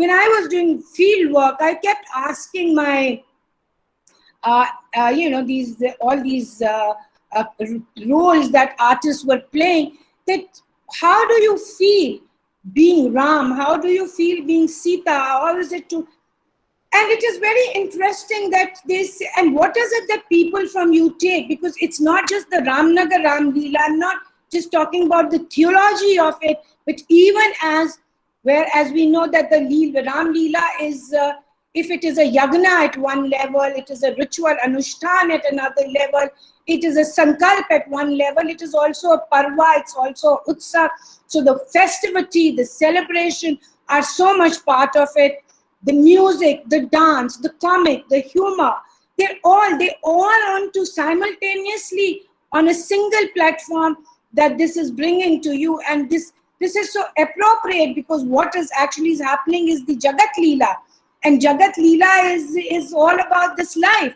when I was doing field work, I kept asking my, all these roles that artists were playing, that how do you feel being Ram? How do you feel being Sita? How is it to... And it is very interesting that this, and what is it that people from you take? Because it's not just the Ramnagar Ram Leela. I'm not just talking about the theology of it, but even as we know that the Ram Leela is, if it is a yagna at one level, it is a ritual anushthan at another level, it is a sankalp at one level, it is also a parva, it's also utsav. So the festivity, the celebration are so much part of it. The music, the dance, the comic, the humor, they all on to simultaneously on a single platform that this is bringing to you. And this is so appropriate, because what is actually happening is the Jagat Leela. And Jagat Leela is all about this life,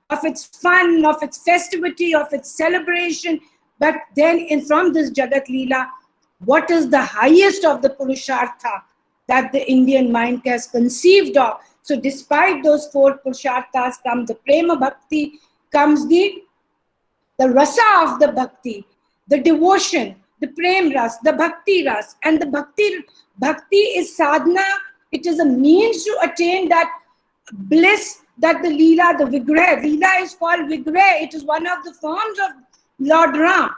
of its fun, of its festivity, of its celebration. But then from this Jagat Leela, what is the highest of the Purushartha that the Indian mind has conceived of? So despite those four Purusharthas come the Prema Bhakti, comes the rasa of the Bhakti, the devotion, the Prem Ras, the Bhakti Ras. And the Bhakti is sadhana. It is a means to attain that bliss that the Leela, the Vigrah. Leela is called Vigrah. It is one of the forms of Lord Ram.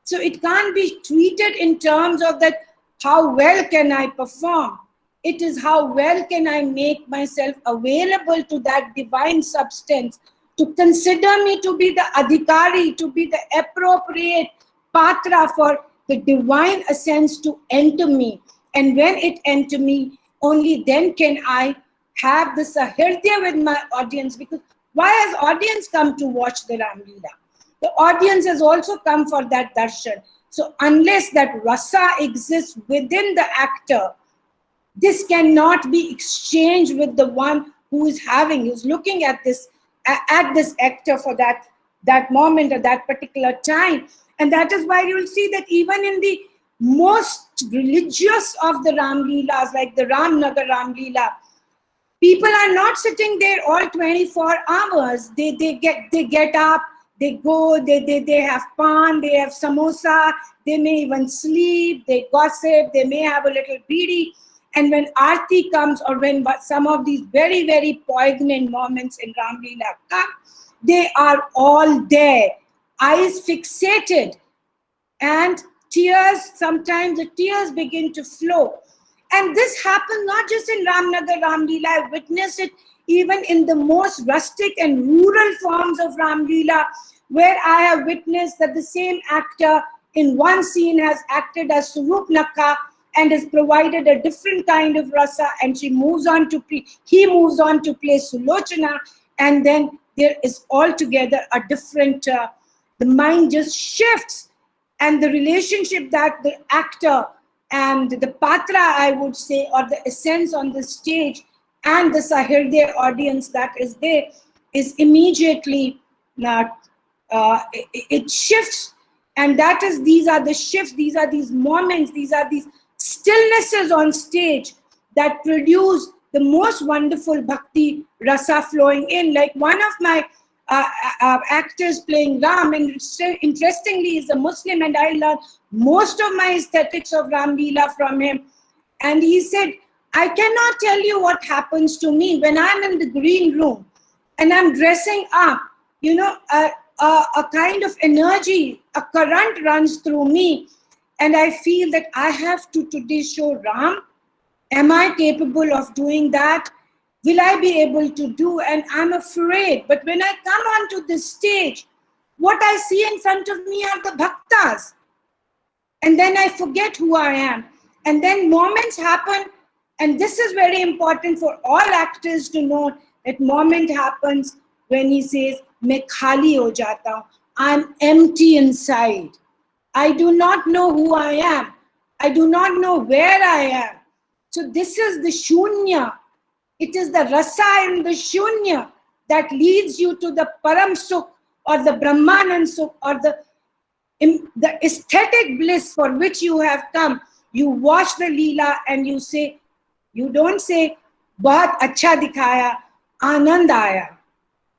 So it can't be treated in terms of that, how well can I perform? It is how well can I make myself available to that divine substance, to consider me to be the adhikari, to be the appropriate patra for the divine essence to enter me. And when it enter me, only then can I have the sahirdya with my audience. Because why has audience come to watch the Ram Leela? The audience has also come for that darshan. So unless that rasa exists within the actor, this cannot be exchanged with the one who is looking at this actor for that moment or that particular time. And that is why you'll see that even in the most religious of the Ram Leelas, like the Ramnagar Ram Leela, people are not sitting there all 24 hours. They get up, they go, they have pan, they have samosa, they may even sleep, they gossip, they may have a little bidi. And when Aarti comes, or when some of these very, very poignant moments in Ram Leela come, they are all there, eyes fixated, and tears, sometimes the tears begin to flow. And this happens not just in Ramnagar Ram Leela, I've witnessed it even in the most rustic and rural forms of Ram Leela, where I have witnessed that the same actor in one scene has acted as Surup Nakka and has provided a different kind of rasa, and he moves on to play Sulochana, and then there is altogether a different, the mind just shifts, and the relationship that the actor and the patra, I would say, or the essence on the stage and the sahirdya audience that is there is immediately it shifts. And these are the shifts, these are these moments, these are these stillnesses on stage that produce the most wonderful bhakti rasa flowing in. Like one of my actors playing Ram, and interestingly is a Muslim, and I learned most of my aesthetics of Ram Leela from him. And he said, I cannot tell you what happens to me when I'm in the green room and I'm dressing up, a kind of energy, a current runs through me, and I feel that I have to today show Ram. Am I capable of doing that? Will I be able to do? And I'm afraid. But when I come onto this stage, what I see in front of me are the bhaktas. And then I forget who I am. And then moments happen. And this is very important for all actors to know, that moment happens when he says, "Main khali ho jata hu." I'm empty inside. I do not know who I am. I do not know where I am. So this is the shunya. It is the rasa in the shunya that leads you to the param sukh, or the brahmanan sukh, or the aesthetic bliss for which you have come. You watch the Leela and you don't say, बहुत अच्छा दिखाया, आनंद आया.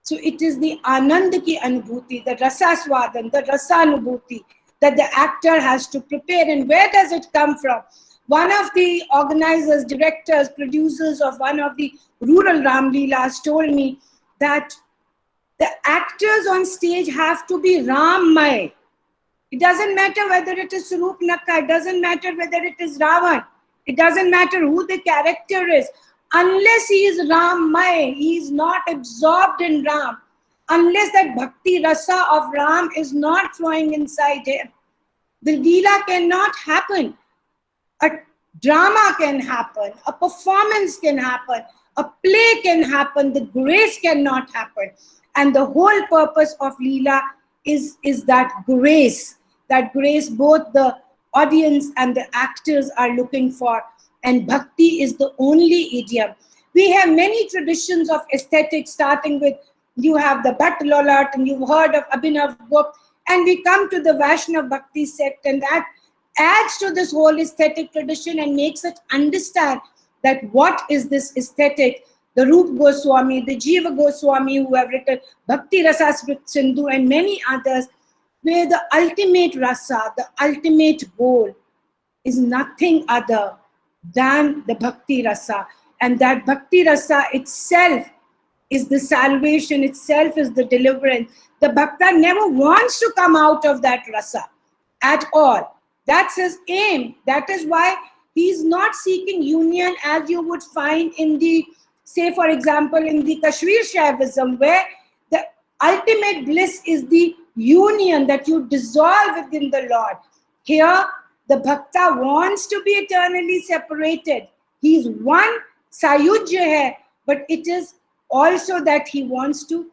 So it is the anand ki anubhuti, the rasa swadan, the rasa anubhuti that the actor has to prepare. And where does it come from? One of the organizers, directors, producers of one of the rural Ram Leelas told me that the actors on stage have to be Rammay. It doesn't matter whether it is Surup Nakka, it doesn't matter whether it is Ravan, it doesn't matter who the character is. Unless he is Rammay, he is not absorbed in Ram. Unless that bhakti rasa of Ram is not flowing inside him, the Leela cannot happen. A drama can happen, a performance can happen, a play can happen, the grace cannot happen. And the whole purpose of Leela is that grace both the audience and the actors are looking for. And bhakti is the only idiom. We have many traditions of aesthetics, starting with, you have the Bhatt Lolat, and you've heard of Abhinav Gupt, and we come to the Vaishnav Bhakti sect, and that adds to this whole aesthetic tradition and makes it understand that what is this aesthetic. The Rup Goswami, the Jiva Goswami, who have written Bhakti Rasa Sindhu and many others, where the ultimate rasa, the ultimate goal is nothing other than the Bhakti Rasa. And that Bhakti Rasa itself is the salvation, itself is the deliverance. The Bhakta never wants to come out of that rasa at all. That's his aim. That is why he's not seeking union as you would find in the, say for example, in the Kashmir Shaivism, where the ultimate bliss is the union that you dissolve within the Lord. Here, the Bhakta wants to be eternally separated. He is one, Sayujya hai, but it is also that he wants to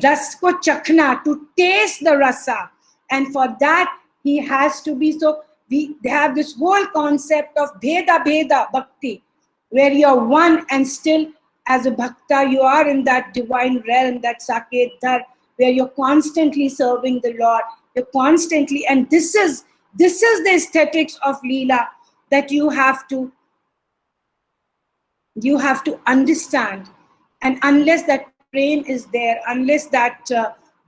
ras ko chakna, to taste the rasa. And for that, he has to be, so they have this whole concept of Bheda Bheda Bhakti, where you're one and still as a Bhakta, you are in that divine realm, that Saket Dhar, where you're constantly serving the Lord. You're constantly, and this is the aesthetics of Leela that you have to understand. And unless that prem is there, unless that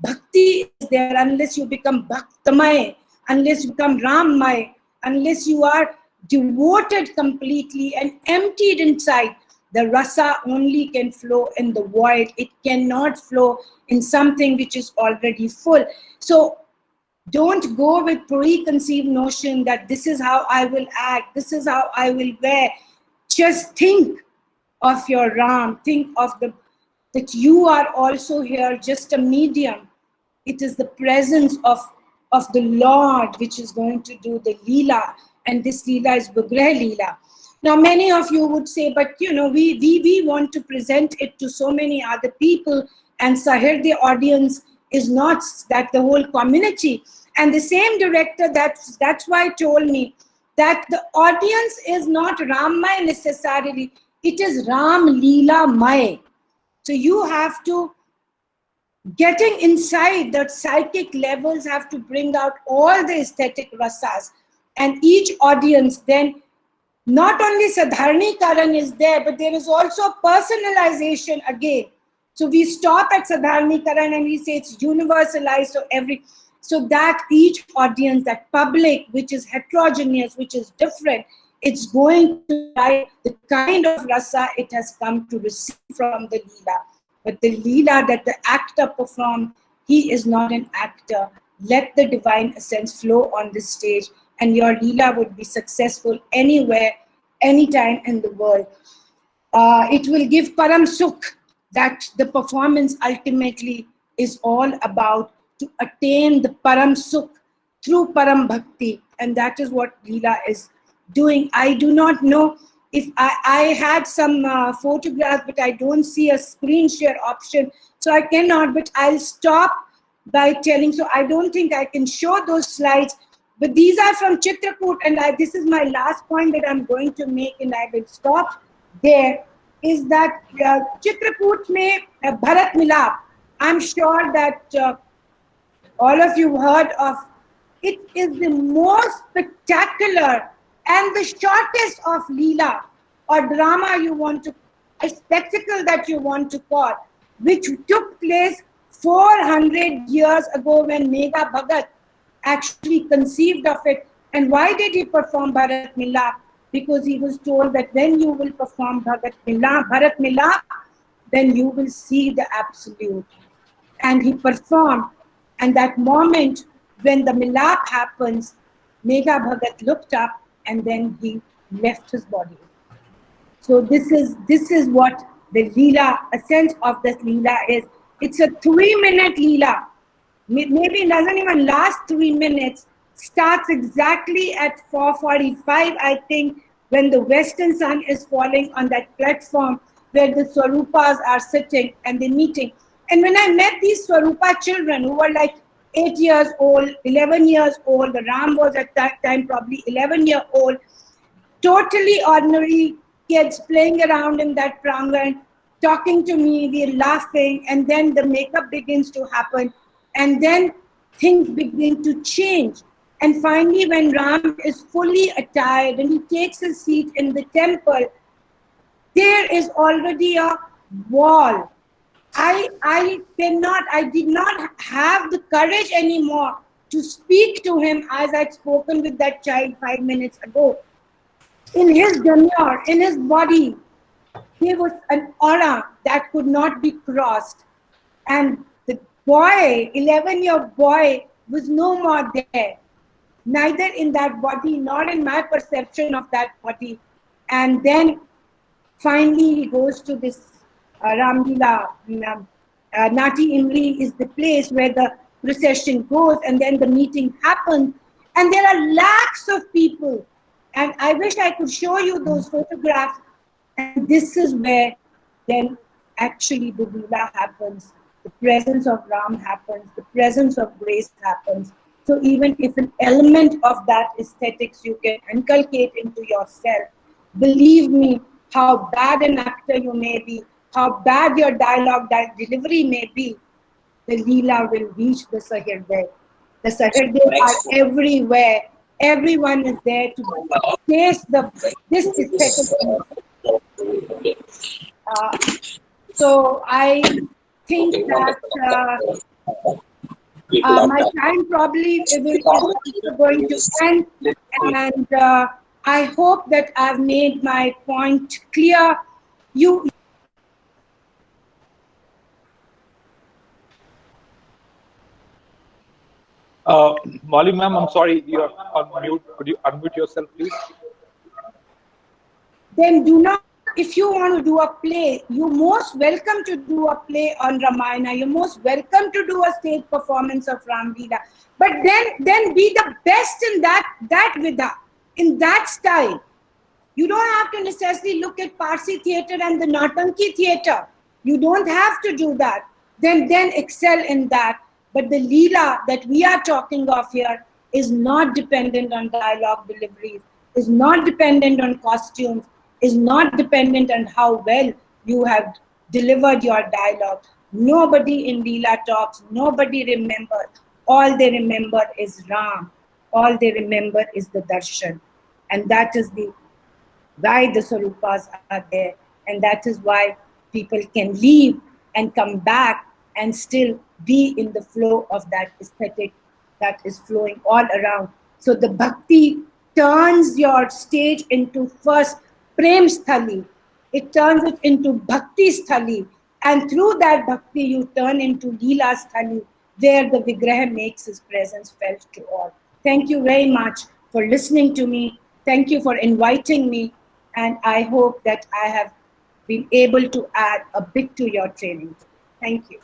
bhakti is there, unless you become bhaktamay, unless you become rammay, unless you are devoted completely and emptied inside, the rasa only can flow in the void. It cannot flow in something which is already full. So don't go with preconceived notion that this is how I will act, this is how I will wear. Just think of your Ram, think of that you are also here, just a medium. It is the presence of the Lord which is going to do the Leela, and this Leela is Vigrah Leela. Now many of you would say, but you know, we want to present it to so many other people, and Sahir, the audience is not that the whole community. And the same director, that's why told me that the audience is not Rammay necessarily, it is Ram Leela May. So you have to, getting inside that psychic levels, have to bring out all the aesthetic rasas. And each audience then, not only Sadharni Karan is there, but there is also personalization again. So we stop at Sadharni Karan and we say it's universalized, so that each audience, that public, which is heterogeneous, which is different, it's going to like the kind of rasa it has come to receive from the Leela. But the Leela that the actor performed, he is not an actor. Let the divine essence flow on the stage, and your Leela would be successful anywhere, anytime in the world. It will give Param Sukh, that the performance ultimately is all about to attain the Param Sukh through Param Bhakti. And that is what Leela is doing. I do not know if I had some photographs, but I don't see a screen share option. So I cannot, but I'll stop by telling. So I don't think I can show those slides, but these are from Chitrakoot. And this is my last point that I'm going to make, and I will stop there, is that Chitrakoot mein Bharat Milap. I'm sure that all of you heard of. It is the most spectacular and the shortest of Leela or drama you want to. a spectacle that you want to call, which took place 400 years ago when Megha Bhagat actually conceived of it. And why did he perform Bharat Milap? Because he was told that when you will perform Bharat Milap, then you will see the absolute. And he performed. And that moment when the Milap happens, Megha Bhagat looked up and then he left his body. So this is what the Leela, a sense of this Leela is. It's a 3-minute Leela. Maybe it doesn't even last 3 minutes. Starts exactly at 4:45, I think, when the western sun is falling on that platform where the Swarupas are sitting and they're meeting. And when I met these Swarupa children who were like 8 years old, 11 years old, the Ram was at that time probably 11-year-old, totally ordinary kids playing around in that prangan, talking to me, we're laughing, and then the makeup begins to happen, and then things begin to change. And finally, when Ram is fully attired and he takes his seat in the temple, there is already a wall. I did not have the courage anymore to speak to him as I'd spoken with that child 5 minutes ago. In his demeanor, in his body, there was an aura that could not be crossed. And the boy, 11-year boy, was no more there. Neither in that body, nor in my perception of that body. And then finally he goes to this Ramlila. Nati Imli is the place where the procession goes, and then the meeting happens. And there are lakhs of people. And I wish I could show you those photographs. And this is where then actually the Leela happens. The presence of Ram happens. The presence of grace happens. So even if an element of that aesthetics you can inculcate into yourself, believe me, how bad an actor you may be, how bad your dialogue delivery may be, the Leela will reach the Sahirday. The Sahirday are everywhere. Everyone is there to taste this aesthetic. So I think that my time probably is going to end, and I hope that I've made my point clear. Molly ma'am, I'm sorry, you're on mute. Could you unmute yourself, please? Then do not, if you want to do a play, you're most welcome to do a play on Ramayana. You're most welcome to do a stage performance of Ramlila. But then be the best in that Vida, in that style. You don't have to necessarily look at Parsi theatre and the Nautanki theatre. You don't have to do that. Then excel in that. But the Leela that we are talking of here is not dependent on dialogue deliveries, is not dependent on costumes, is not dependent on how well you have delivered your dialogue. Nobody in Leela talks, nobody remembers. All they remember is Ram. All they remember is the darshan. And that is why the Swarupas are there. And that is why people can leave and come back and still be in the flow of that aesthetic that is flowing all around. So the bhakti turns your stage into first prem sthali. It turns it into bhakti sthali. And through that bhakti, you turn into Leela sthali, where the Vigraha makes his presence felt to all. Thank you very much for listening to me. Thank you for inviting me. And I hope that I have been able to add a bit to your training. Thank you.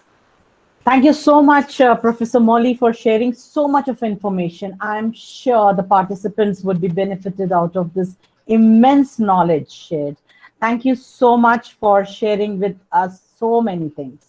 Thank you so much, Professor Molly, for sharing so much of information. I'm sure the participants would be benefited out of this immense knowledge shared. Thank you so much for sharing with us so many things.